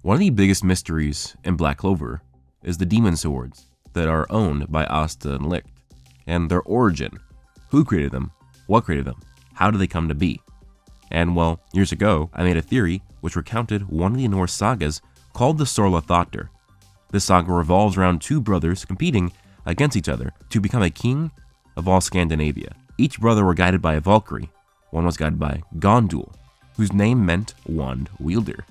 One of the biggest mysteries in Black Clover is the demon swords that are owned by Asta and Licht, and their origin. Who created them? What created them? How did they come to be? And well, years ago, I made a theory which recounted one of the Norse sagas called the Sorlathatr. This saga revolves around two brothers competing against each other to become a king of all Scandinavia. Each brother were guided by a Valkyrie. One was guided by Gondul, whose name meant wand wielder.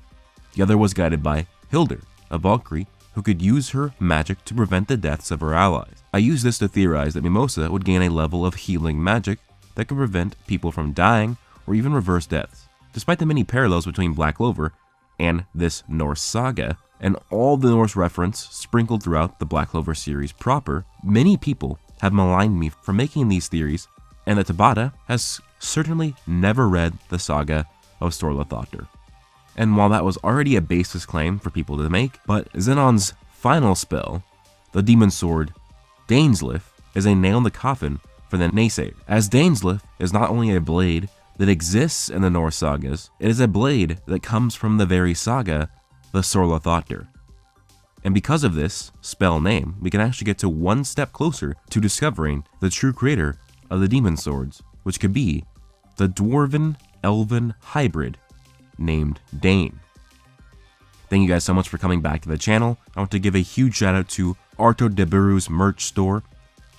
The other was guided by Hildur, a Valkyrie who could use her magic to prevent the deaths of her allies. I used this to theorize that Mimosa would gain a level of healing magic that could prevent people from dying or even reverse deaths. Despite the many parallels between Black Clover and this Norse saga, and all the Norse reference sprinkled throughout the Black Clover series proper, many people have maligned me for making these theories, and that Tabata has certainly never read the saga of Sorlathatr. And while that was already a baseless claim for people to make, but Zenon's final spell, the demon sword Dainslief, is a nail in the coffin for the naysayers, as Dainslief is not only a blade that exists in the Norse sagas, it is a blade that comes from the very saga, the Sorlathatr. And because of this spell name, we can actually get to one step closer to discovering the true creator of the demon swords, which could be the Dwarven-Elven hybrid named Dain. Thank you guys so much for coming back to the channel. I want to give a huge shout out to Arto Deburu's merch store.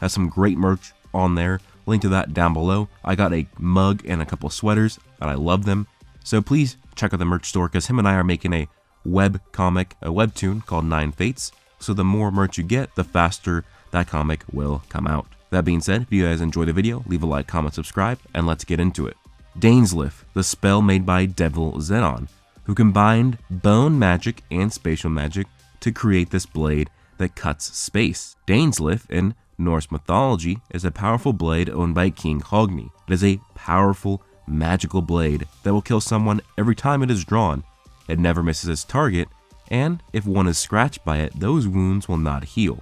Has some great merch on there. Link to that down below. I got a mug and a couple sweaters and I love them. So please check out the merch store because him and I are making a web comic, a webtoon called 9 Fates. So the more merch you get, the faster that comic will come out. That being said, if you guys enjoyed the video, leave a like, comment, subscribe, and let's get into it. Dainslief, the spell made by Devil Zenon, who combined bone magic and spatial magic to create this blade that cuts space. Dainslief in Norse mythology is a powerful blade owned by King Hogni. It is a powerful, magical blade that will kill someone every time it is drawn. It never misses its target, and if one is scratched by it, those wounds will not heal.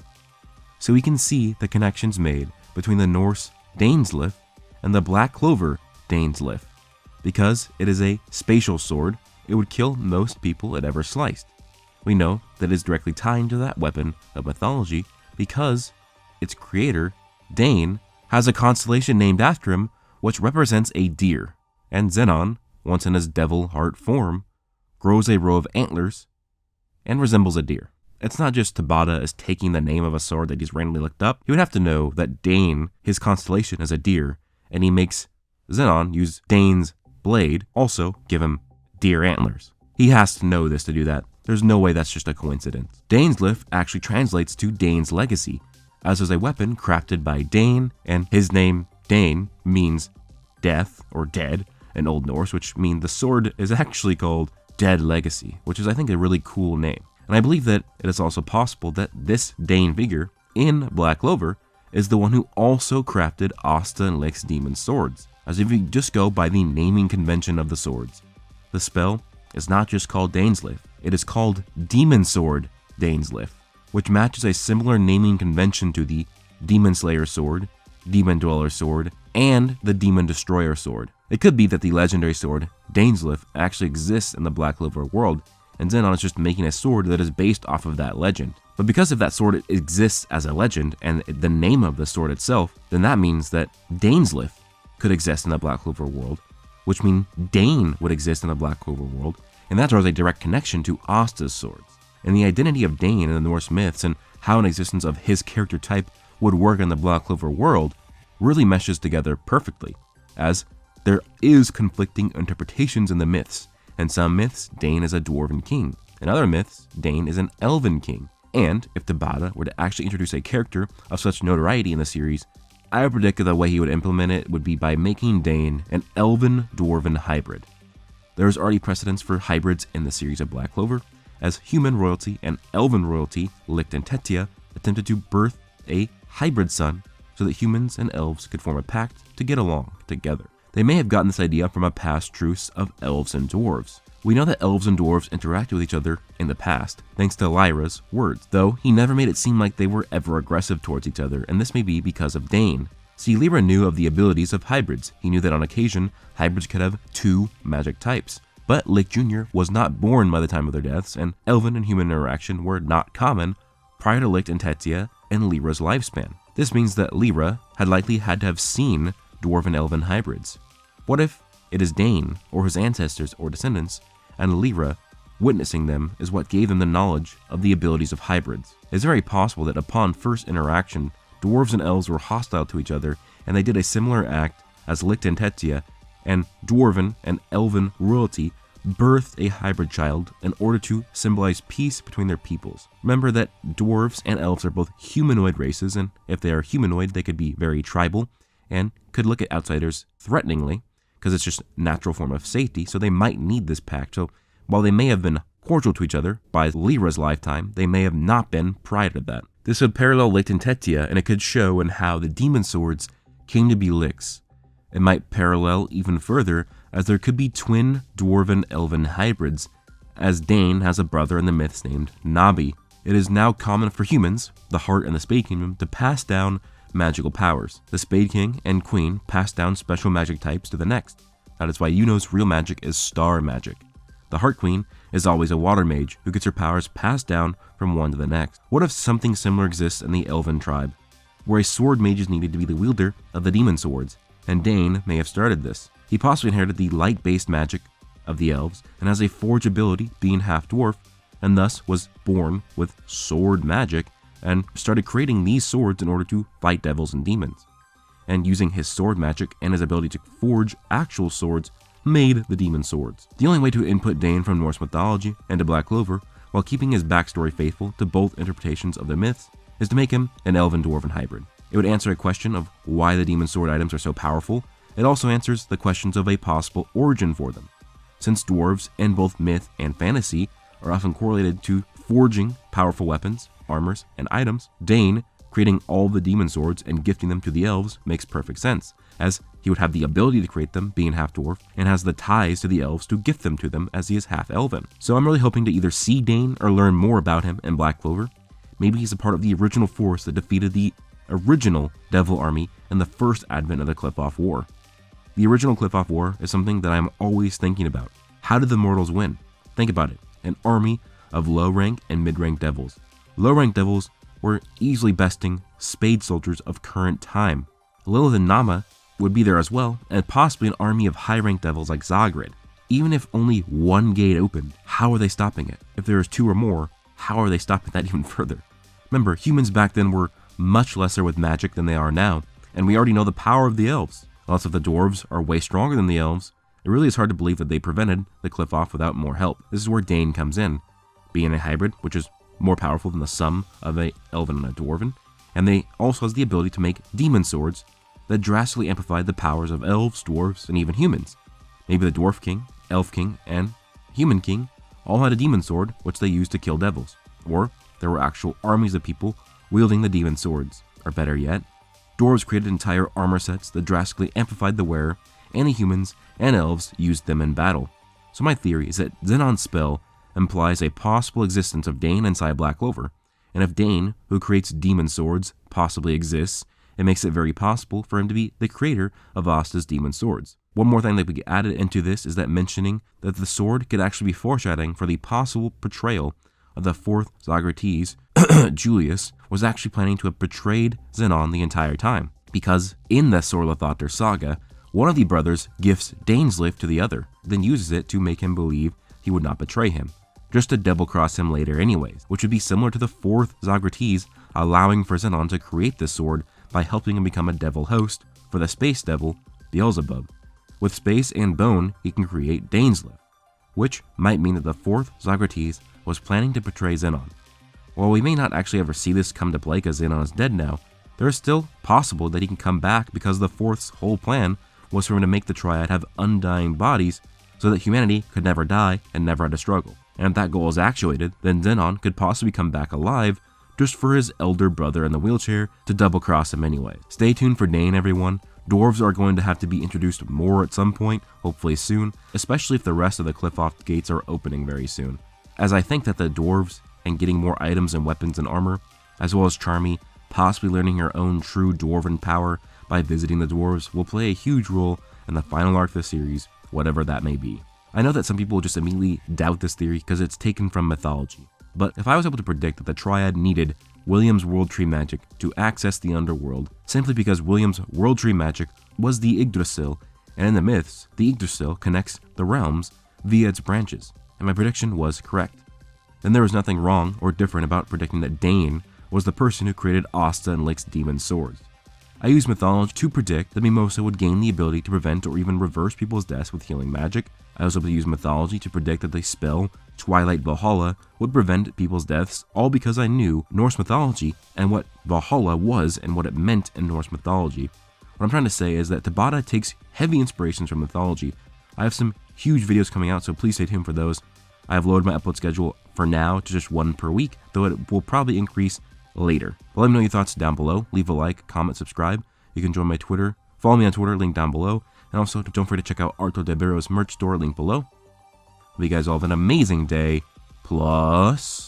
So we can see the connections made between the Norse Dainslief and the Black Clover Dainslief. Because it is a spatial sword, it would kill most people it ever sliced. We know that it is directly tied to that weapon of mythology because its creator, Dain, has a constellation named after him which represents a deer, and Zenon, once in his devil heart form, grows a row of antlers and resembles a deer. It's not just Tabata is taking the name of a sword that he's randomly looked up. He would have to know that Dain, his constellation, is a deer, and he makes Zenon use Dain's blade, also give him deer antlers. He has to know this to do that. There's no way that's just a coincidence. Dainslief actually translates to Dain's legacy, as is a weapon crafted by Dain, and his name, Dain, means death or dead in Old Norse, which means the sword is actually called Dead Legacy, which is I think a really cool name. And I believe that it is also possible that this Dain figure in Black Clover is the one who also crafted Asta and Licht's demon swords, as if you just go by the naming convention of the swords. The spell is not just called Dainslief, it is called Demon Sword Dainslief, which matches a similar naming convention to the Demon Slayer Sword, Demon Dweller Sword, and the Demon Destroyer Sword. It could be that the legendary sword Dainslief actually exists in the Black Clover world, and Zenon is just making a sword that is based off of that legend. But because if that sword exists as a legend and the name of the sword itself, then that means that Dainslief could exist in the Black Clover world, which means Dain would exist in the Black Clover world, and that draws a direct connection to Asta's swords. And the identity of Dain in the Norse myths and how an existence of his character type would work in the Black Clover world really meshes together perfectly, as there is conflicting interpretations in the myths. In some myths, Dain is a dwarven king. In other myths, Dain is an elven king. And if Tabata were to actually introduce a character of such notoriety in the series, I would predict that the way he would implement it would be by making Dain an elven-dwarven hybrid. There is already precedence for hybrids in the series of Black Clover, as human royalty and elven royalty, Licht and Tetia, attempted to birth a hybrid son so that humans and elves could form a pact to get along together. They may have gotten this idea from a past truce of elves and dwarves. We know that elves and dwarves interacted with each other in the past, thanks to Lyra's words, though he never made it seem like they were ever aggressive towards each other, and this may be because of Dain. See, Lyra knew of the abilities of hybrids. He knew that on occasion, hybrids could have two magic types, But Licht Jr. was not born by the time of their deaths, and elven and human interaction were not common prior to Licht and Tetia and Lyra's lifespan. This means that Lyra had likely had to have seen dwarven elven hybrids. What if it is Dain, or his ancestors or descendants, and Lyra witnessing them is what gave them the knowledge of the abilities of hybrids? It's very possible that upon first interaction, dwarves and elves were hostile to each other, and they did a similar act as Licht and Tetia, and dwarven and elven royalty birthed a hybrid child in order to symbolize peace between their peoples. Remember that dwarves and elves are both humanoid races, and if they are humanoid, they could be very tribal and could look at outsiders threateningly, because it's just a natural form of safety, so they might need this pact. So while they may have been cordial to each other by Lyra's lifetime, they may have not been prior to that. This would parallel Licht and Tetia, and it could show in how the demon swords came to be Licht's. It might parallel even further, as there could be twin dwarven elven hybrids, as Dain has a brother in the myths named Nabi. It is now common for humans, the Heart and the Spade Kingdom, to pass down magical powers. The Spade King and Queen pass down special magic types to the next. That is why Yuno's real magic is star magic. The Heart Queen is always a water mage who gets her powers passed down from one to the next. What if something similar exists in the elven tribe, where a sword mage is needed to be the wielder of the demon swords, and Dain may have started this. He possibly inherited the light-based magic of the elves and has a forge ability, being half-dwarf, and thus was born with sword magic and started creating these swords in order to fight devils and demons. And using his sword magic and his ability to forge actual swords made the demon swords. The only way to input Dain from Norse mythology into Black Clover, while keeping his backstory faithful to both interpretations of the myths, is to make him an elven-dwarven hybrid. It would answer a question of why the demon sword items are so powerful. It also answers the questions of a possible origin for them. Since dwarves in both myth and fantasy are often correlated to forging powerful weapons, armors, and items, Dain creating all the demon swords and gifting them to the elves makes perfect sense, as he would have the ability to create them being half-dwarf and has the ties to the elves to gift them to them as he is half-elven. So I'm really hoping to either see Dain or learn more about him in Black Clover. Maybe he's a part of the original force that defeated the original Devil Army in the first advent of the Cliff-Off War. The original Cliff-Off War is something that I'm always thinking about. How did the mortals win? Think about it. An army of low-rank and mid-rank devils. Low-rank devils were easily besting spade soldiers of current time. Lilith and Nama would be there as well, and possibly an army of high-ranked devils like Zagrid. Even if only one gate opened, how are they stopping it? If there is two or more, how are they stopping that even further? Remember, humans back then were much lesser with magic than they are now, and we already know the power of the elves. Unless if the dwarves are way stronger than the elves, it really is hard to believe that they prevented the cliff off without more help. This is where Dain comes in, being a hybrid, which is more powerful than the sum of a elven and a dwarven, and they also has the ability to make demon swords that drastically amplify the powers of elves, dwarves, and even humans. Maybe the Dwarf King, Elf King, and Human King all had a demon sword which they used to kill devils, or there were actual armies of people wielding the demon swords. Or better yet, dwarves created entire armor sets that drastically amplified the wearer, and the humans and elves used them in battle. So my theory is that Xenon's spell implies a possible existence of Dain inside Black Clover, and if Dain, who creates demon swords, possibly exists, it makes it very possible for him to be the creator of Asta's demon swords. One more thing that we get added into this is that mentioning that the sword could actually be foreshadowing for the possible portrayal of the fourth Zagretes. Julius was actually planning to have betrayed Xenon the entire time, because in the Sorlathottir saga, one of the brothers gifts Dainslief to the other, then uses it to make him believe he would not betray him, just to double-cross him later anyways, which would be similar to the fourth Zagretes allowing for Xenon to create this sword by helping him become a devil host for the space devil, Beelzebub. With space and bone, he can create Dainslief, which might mean that the fourth Zagretes was planning to betray Xenon. While we may not actually ever see this come to play because Xenon is dead now, there is still possible that he can come back because the fourth's whole plan was for him to make the Triad have undying bodies so that humanity could never die and never had to struggle. And if that goal is actuated, then Xenon could possibly come back alive just for his elder brother in the wheelchair to double-cross him anyway. Stay tuned for Dain, everyone. Dwarves are going to have to be introduced more at some point, hopefully soon, especially if the rest of the Cliff-Off gates are opening very soon. As I think that the dwarves and getting more items and weapons and armor, as well as Charmy possibly learning her own true dwarven power by visiting the dwarves, will play a huge role in the final arc of the series, whatever that may be. I know that some people will just immediately doubt this theory because it's taken from mythology, but if I was able to predict that the Triad needed William's World Tree magic to access the underworld, simply because William's World Tree magic was the Yggdrasil, and in the myths, the Yggdrasil connects the realms via its branches, and my prediction was correct, then there was nothing wrong or different about predicting that Dain was the person who created Asta and Licht's demon swords. I used mythology to predict that Mimosa would gain the ability to prevent or even reverse people's deaths with healing magic. I was able to use mythology to predict that the spell Twilight Valhalla would prevent people's deaths, all because I knew Norse mythology and what Valhalla was and what it meant in Norse mythology. What I'm trying to say is that Tabata takes heavy inspirations from mythology. I have some huge videos coming out, so please stay tuned for those. I have lowered my upload schedule for now to just one per week, though it will probably increase later. But let me know your thoughts down below. Leave a like, comment, subscribe. You can join my Twitter. Follow me on Twitter, link down below. And also, don't forget to check out Arto de Barro's merch store, link below. Hope you guys all have an amazing day. Plus...